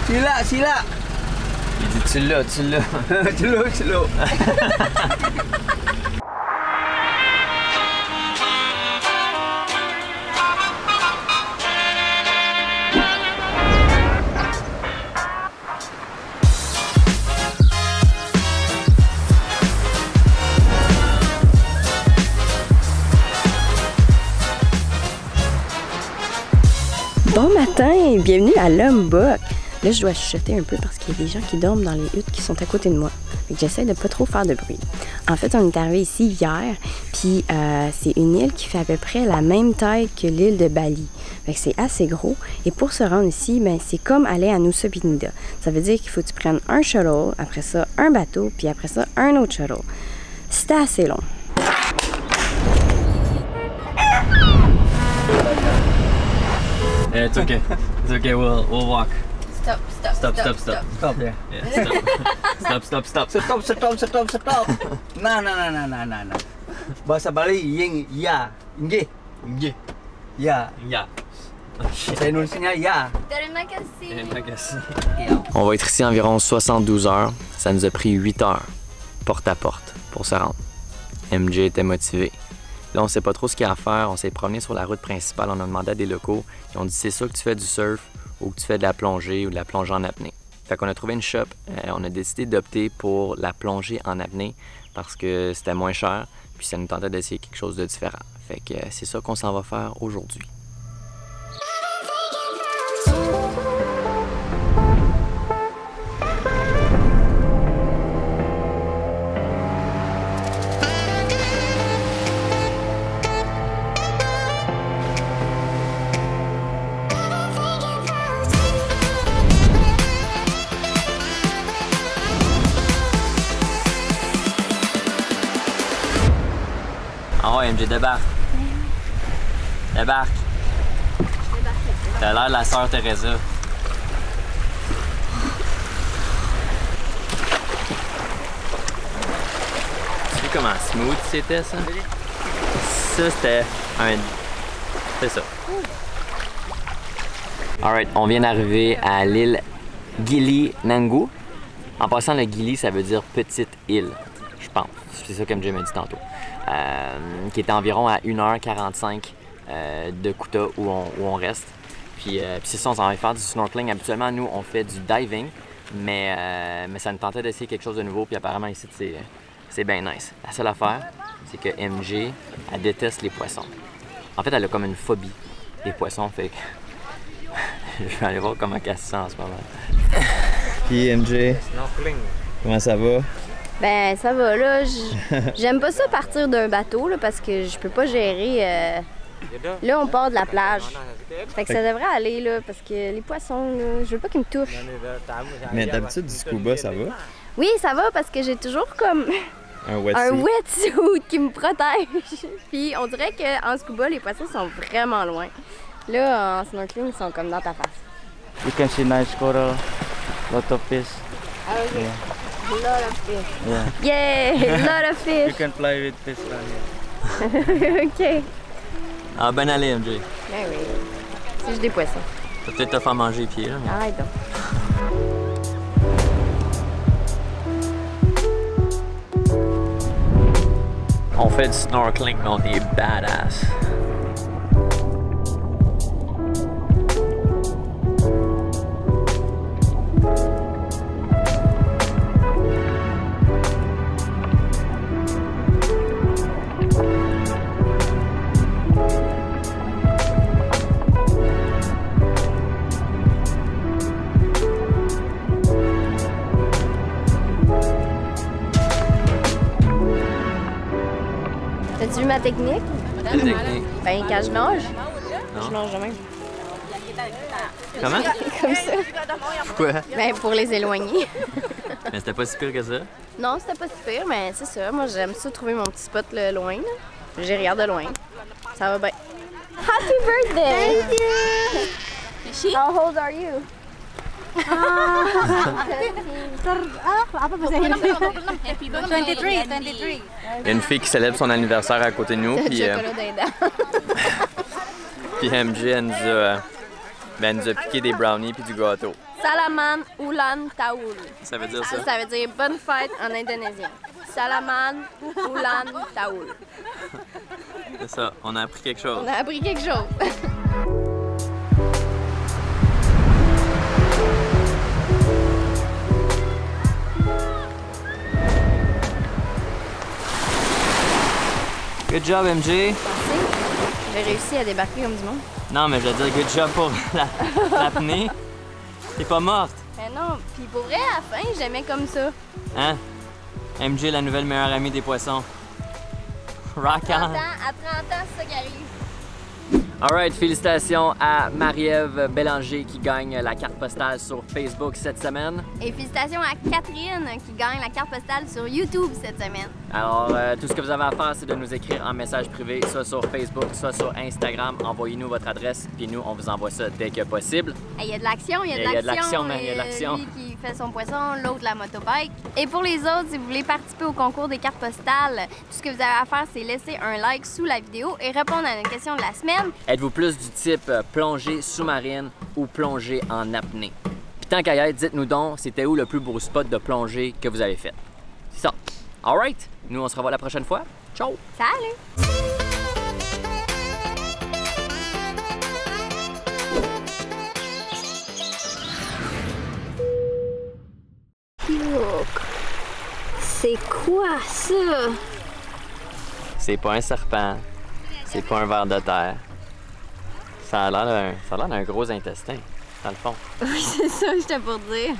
Sila, sila. Il dit tu l'as, tu l'as. Tu l'as, tu l'as. Bon matin et bienvenue à Lombok. Là, je dois chuchoter un peu parce qu'il y a des gens qui dorment dans les huttes qui sont à côté de moi. J'essaie de pas trop faire de bruit. En fait, on est arrivé ici hier, puis c'est une île qui fait à peu près la même taille que l'île de Bali. C'est assez gros. Et pour se rendre ici, ben, c'est comme aller à Nusa Penida. Ça veut dire qu'il faut que tu prennes un shuttle, après ça un bateau, puis après ça un autre shuttle. C'était assez long. It's okay. It's okay. We'll walk. Stop. Stop. Stop, yeah. Yeah, stop. Stop. Stop. Nah. Bahasa Bali, ying, ya. Inggih. Inggih. Ya. Yeah. Saya Indonesianya ya. Terima kasih. On va être ici environ 72 heures. Ça nous a pris 8 heures, porte à porte, pour se rendre. MJ était motivé. Là, on sait pas trop ce qu'il y a à faire. On s'est promené sur la route principale. On a demandé à des locaux. Ils ont dit c'est ça que tu fais du surf ou que tu fais de la plongée ou de la plongée en apnée. Fait qu'on a trouvé une shop. On a décidé d'opter pour la plongée en apnée parce que c'était moins cher. Puis ça nous tentait d'essayer quelque chose de différent. Fait que c'est ça qu'on s'en va faire aujourd'hui. Ah ouais, MJ, débarque. Débarque. T'as l'air de la sœur Teresa. Tu sais comment smooth c'était ça? Ça c'était un... C'est ça. Alright, on vient d'arriver à l'île Gili Nangou. En passant, le Gili, ça veut dire petite île, je pense. C'est ça que MJ m'a dit tantôt. Qui est environ à 1h45 de Kuta où on reste. Puis c'est ça, on s'en va faire du snorkeling. Habituellement, nous, on fait du diving, mais ça nous tentait d'essayer quelque chose de nouveau. Puis apparemment, ici, c'est bien nice. La seule affaire, c'est que MJ, elle déteste les poissons. En fait, elle a comme une phobie des poissons, fait que je vais aller voir comment elle se sent en ce moment. Puis MJ, comment ça va? Ben, ça va, là. J'aime pas ça partir d'un bateau, là, parce que je peux pas gérer. Là, on part de la plage. Fait que ça devrait aller, là, parce que les poissons, là, je veux pas qu'ils me touchent. Mais d'habitude, du scuba, ça va? Oui, ça va, parce que j'ai toujours comme Un un wetsuit? wetsuit qui me protège. Puis on dirait qu'en scuba, les poissons sont vraiment loin. Là, en snorkeling, ils sont comme dans ta face. You can see nice coral, lot of fish. Ah, ok. Yeah. Lot of fish. Yeah. Yeah, lot of You fish. can play with fish around here. OK. Ah, ben allez, MJ. Ben oui. C'est juste des poissons. Ça va peut-être te faire manger les pieds, là. Arrête donc. On fait du snorkeling, mais on est badass. T'as-tu vu ma technique? La technique. Ben, quand je nage, Non. je nage de même. Comment? Comme ça. Pourquoi? Ben, pour les éloigner. Mais c'était pas si pire que ça. Non, c'était pas si pire, mais c'est ça. Moi, j'aime ça trouver mon petit spot là, loin. Là. J'y regarde de loin. Ça va bien. Happy birthday! Thank you! How old are you? Apa bahasa Indonesia? 23. Il y a une fille qui célèbre son anniversaire à côté de nous, Le puis chocolat d'un dent. puis MJ, elle nous a Ben, elle nous a piqué des brownies puis du gâteau. Salaman Ulan Taul. Ça veut dire ça? Ça veut dire bonne fête en indonésien. Salaman Ulan Taul. C'est ça, on a appris quelque chose. On a appris quelque chose. Good job, MJ. J'ai réussi à débarquer comme du monde. Non, mais je veux dire, good job pour l'apnée. T'es pas morte. Mais non, puis pour vrai, à la fin, j'aimais comme ça. Hein? MJ, la nouvelle meilleure amie des poissons. Rock on! À 30 ans, c'est ça qui arrive. Alright, félicitations à Marie-Ève Bélanger qui gagne la carte postale sur Facebook cette semaine. Et félicitations à Catherine qui gagne la carte postale sur YouTube cette semaine. Alors, tout ce que vous avez à faire, c'est de nous écrire en message privé, soit sur Facebook, soit sur Instagram. Envoyez-nous votre adresse, puis nous, on vous envoie ça dès que possible. Il y a de l'action, il y a de l'action. Il y a de l'action. Lui qui fait son poisson, l'autre la motobike. Et pour les autres, si vous voulez participer au concours des cartes postales, tout ce que vous avez à faire, c'est laisser un like sous la vidéo et répondre à une question de la semaine. Êtes-vous plus du type plongée sous-marine ou plongée en apnée? Puis tant qu'à y être, dites-nous donc, c'était où le plus beau spot de plongée que vous avez fait? C'est ça. Alright, nous on se revoit la prochaine fois. Ciao! Salut! Look! C'est quoi ça? C'est pas un serpent, c'est pas un ver de terre. Ça a l'air d'un gros intestin, dans le fond. Oui, c'est ça, j'étais pour dire.